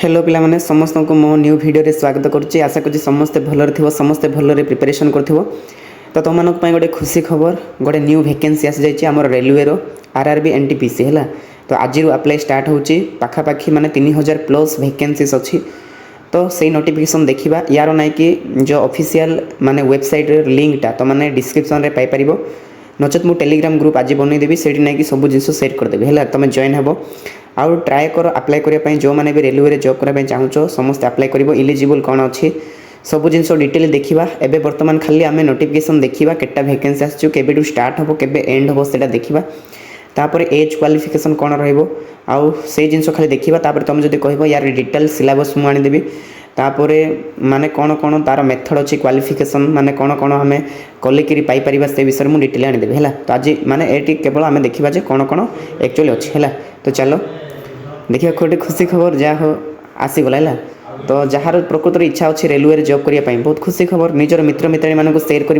Hello पिलामाने समस्त को मो न्यू वीडियो रे स्वागत करुच्ची। आशा करुच्ची समस्ते भलरे थिबो, समस्ते भलरे प्रिपरेशन करथिबो। तो तुमनक पई गोटे खुशी खबर, गोटे न्यू वैकेंसी आसी जाइछि हमर रेलवे रो आरआरबी एनटीपीसी हैला। तो आज रु अप्लाई स्टार्ट होछि, पाखा पाखी माने 3000 प्लस वैकेंसीज अछि। तो सेही नोटिफिकेशन देखिबा, यारो नै कि जो ऑफिशियल माने वेबसाइट रे लिंक ता तो माने डिस्क्रिप्शन रे पाई परिबो। नचेत मु टेलीग्राम ग्रुप आज बनै देबी, सेठी नै कि सब जिंस शेयर कर देबी हैला। तमे जॉइन हेबो आउ ट्राए कर अप्लाई करिया जो मैंने भी रेलवे रे जॉब करबा चाहूचो समस्त अप्लाई करिवो। इलिजिबल कौन अच्छी सब जिन डिटेल देखा। एबे वर्तमान खाली आम नोटिफिकेशन देखा केटा वैकेंसी आसचु, केबेडू स्टार्ट हम केबे एंड हम सेटा देखा। तापर एज क्वालिफिकेशन कौन रहिबो आउ से जिन खाली देखा। तापर तुम जदि कहबो यार डिटेल सिलेबस मु आनी देबी। तापरे माने कौन कौन तार मेथड अच्छी क्वालिफिकेशन माने कौन कौन आम कलिकी पाई परिबा से विषय मुझे डिटेल आनी देबी हैला। तो आज माने एटी केवल आम देखा जे कौन कौन एक्चुअली अच्छी हैला। तो चलो देखिए गोटे खुशी खबर जहाँ हो आसीगला है। तो जार प्रकृत इच्छा अच्छी रेलवे जॉब करने बहुत खुशी खबर निजर मित्र मित्राणी मानक शेयर कर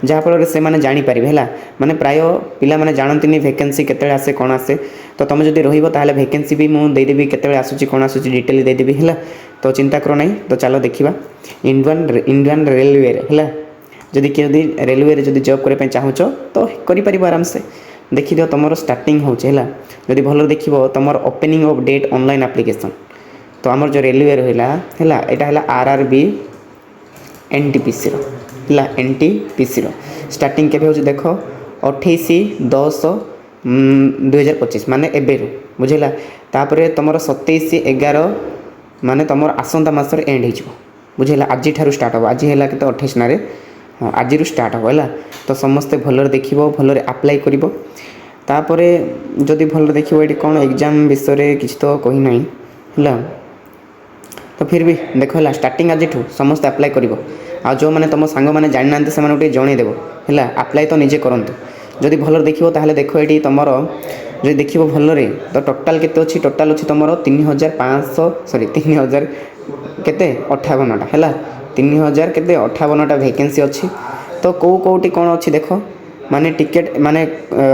जहाँफल से मैंने जापर है। माने प्राय पिला माने जानती वैकेंसी केते आसे कौन आसे। तो तुम जब रही वैकेंसी भी मुझेदेवी केते आसूँ कौन आसूँ डिटेल देदेवी है। तो चिंता करो ना। तो चलो देखा इंडियन रेलवे है जदि किए रेलवे जब जॉब करने चाहूच तो कर आराम से देखी दियो। तुम स्टार्टिंग होगा जदि भल देख तुम opening of date online application. तो आमर जो रेलवे रहा है यहाँ है आरआरबी एनटीपीसी रो एनटीपीसी रो स्टार्टिंग केबे हो देख 28/10/2025 माने एबेरु बुझेला। तापरे तुम 27/11 माने तुम आसंता मासर एंड हो बुझेला। आज ठारू स्टार्ट हो। आज है के 28 ना हाँ आज स्टार्ट हो है। तो समस्ते भलरे देख भलरे अप्लाई कर। तापरे जदि भल देखो ये कौन एग्जाम विषय किसी तो कही ना है। तो फिर भी देख है स्टार्टिंग आज समस्त अप्लाई कर। जो मैंने तुम सांग मैंने जानी ना से गोटे जनईदेव है अप्लाई तो निजे करूँ। जदि भल देखो ताहले देख ये तुम जो देख भलरे तो टोटाल केते अच्छी टोटाल अच्छी तुम 3500 सॉरी 3000 केते 58टा है 3000 केते 58टा वैकेंसी अच्छी। तो कौ कौटी कौन अच्छी देख माने टिकेट माने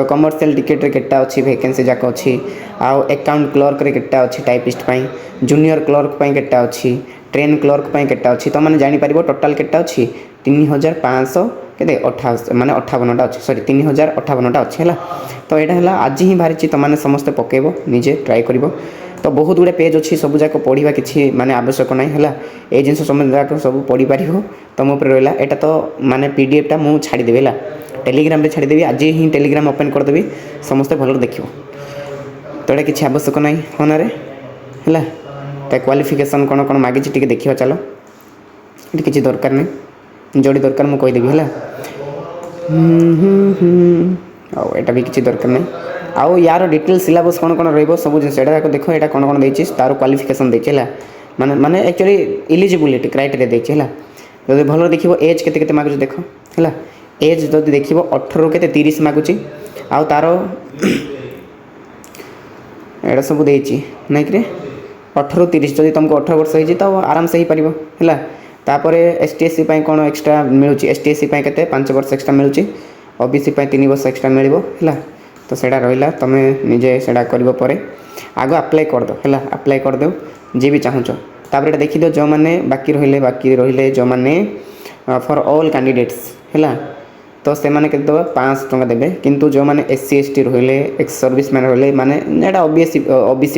कमर्शियल टिकेट रे केटा अच्छी वैकेंसी जाक अच्छी। आउ अकाउंट क्लर्क रे केटा अच्छी टाइपिस्ट पाई, जूनियर क्लर्क पाई केटा अच्छी, ट्रेन क्लर्क पाई केटा अच्छी। तो मैंने जानी परिबो टोटाल केटा अच्छी 3500 केते 58 माने 58टा अच्छी सॉरी 3058टा अच्छी है। तो यहाँ है आज ही बाहरी तो मैंने समस्ते पकेब निजे ट्राए कर। तो बहुत गुड़े पेज अच्छी सब जाक पढ़ा किसी माने आवश्यक ना है। ये जिन समझ सब पढ़ी पार तुम उपर रहा। यहाँ तो माने पीडीएफ टा मुझे छाड़देवी है टेलीग्राम रे छाड़देवी। आज ही टेलीग्राम ओपन करदेवी समस्ते भल देखो। तो ये किसी आवश्यक ना फोन रे है। तो क्वालिफिकेशन कौन कौन मागी टी देखा। चलो ये किसी दरकार नहीं जोड़ी दरकार मुझे कहीदेवी है। आटा भी किसी दरकार नहीं। आउ यार डिटेल सिलेबस कौन कौन रही सब जिन देख यहाँ कौन कौन देती तार क्वालिफिकेशन देती है माने माने एक्चुअली इलिजिबिलिटी क्राइटेरिया देती है। जब भल देख एज केते मागुच देख है। एज जब देख 18 के 30 मागुच आउ तार एटा सब देती नाई कि 18-30 जब तुमको 18 वर्ष हो तो आराम से ही पार है। तापर एसटीएससी कौन एक्सट्रा मिलूँ एसटीएससी के 5 वर्ष एक्सट्रा मिलूँ ओबीसी 3 वर्ष एक्सट्रा मिल है। तो सेटा रहा तुम निजे सेटा कर आग अप्लाई करदो है अप्लाई करदो जी भी चाहूच। तापर देखी दो जो मैंने बाकी रहिले जो मैंने फॉर ऑल कैंडिडेट्स है। तो से मैंने 500 टंका देवे किंतु जो मैंने एससी एसटी रहिले एक्स सर्विस मैन रहिले माने एटा ओबीसी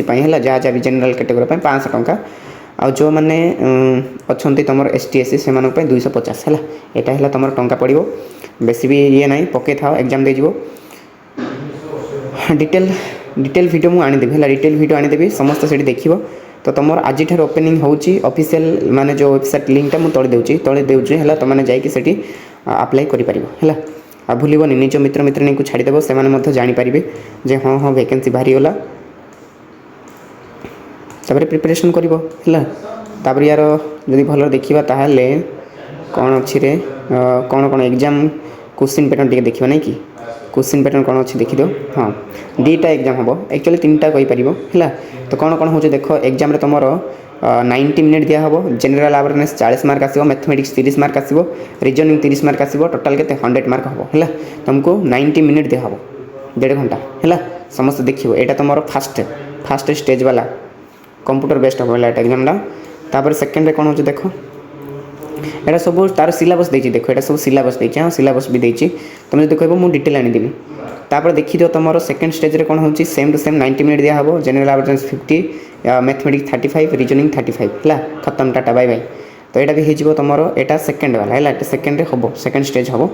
है जहाँ जहाँ भी जनरल कैटेगरी 500 टंका। आ जो मैंने अच्छा तुम एसटी एससी से 250 है। यहाँ है तुम टंका पड़ो बेसी भी ये ना पके था एग्जाम देजिवो। डिटेल वीडियो मुझे आनीदेवी है डिटेल वीडियो आनीदेवी समस्त से देख। तो तुम आज ओपनिंग होची ऑफिशियल माने जो वेबसाइट लिंक मुझे तले देउची है। तो मैंने जाकि अप्लाई करें आ भूलबनी निज मित्र मित्राणी को छाड़देव से जानीपारे जे हाँ हाँ वैकेंसी बाहरी गला। तापर प्रिपरेशन कर है। यार जदि भल देखा ताहले कौन अच्छी रे कौन कौन एग्जाम क्वेश्चन पैटर्न टी देखा ना कि क्वेश्चन पैटर्न कौन अच्छी देखी दो। हाँ 2टा एग्जाम हम एक्चुअली 3टा है। तो कौन कौन हो देख एग्जाम तुम 90 मिनिट दिया हम जनरल अवेयरनेस 40 मार्क आसो, मैथमेटिक्स 30 मार्क आसो, रीजनिंग 30 मार्क आसो, टोटाल के 100 मार्क हम है। तुमको 90 मिनिट दिया हम 1.5 घंटा है। समस्त देखिए यहाँ तुम फास्ट स्टेज वाला कंप्यूटर बेस्ट हम एटा एग्जामटा तापर सेकेंड कौन हो देख एटा सब तार सिलेबस देछि देखो एटा सब सिलेबस देछि हां सिलेबस भी देछि तुम जदि कहबो मु डिटेल आनी देबी तापर देखि दियो तुमरो सेकंड स्टेज रे कोन होछि सेम टू सेम 90 मिनिट दिया हबो जनरल अवेयरनेस 50 मैथमेटिक्स 35 रीजनिंग 35 हला खत्म टाटा बाय बाय तो यहाँ भी हो तुम एटा सेकेंड वाला है सेकेंड रे हम सेकेंड स्टेज हम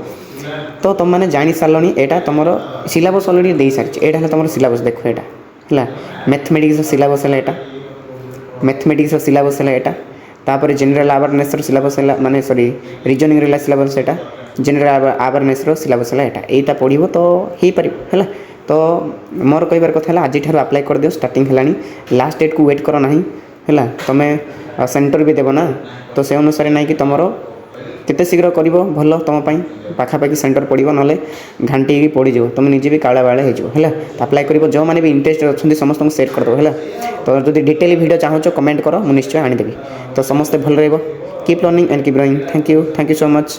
तो तुम मैंने जानी सारे यहाँ तुम सिलेबस अलरेडी दे सारी यहाँ तुम सिलेबस देख यहाँ है मैथमेटिक्स सिलेबस है यहाँ मैथमेटिक्स सिलेबस है यहाँ तापर जनरल अवेयरनेस सिलेबस है माने सॉरी रीजनिंग रे सिलेबस है जनरल अवेयरनेस सिलेबस है यहाँ पढ़ो तो हो पार है तो मोर कहबार कथा है आज अप्लाई कर दियो स्टार्टिंग है लास्ट डेट को वेट कर ना है तुम्हें सेंटर भी देव ना तो से अनुसार ना कि तुम केते शीघ्र कर भल तुम पाखापाखि सेंटर पड़ो ना घाटी पड़ जाओ तुम निजे भी काला बाला है अप्लाई कर जो मैंने भी इंटरेस्ट अच्छे समस्त सेट करदेव है तो जो डिटेल वीडियो चाहो कमेंट कर मुझे निश्चय आनीदेवी तो समस्ते भल keep learning and keep growing thank you so much.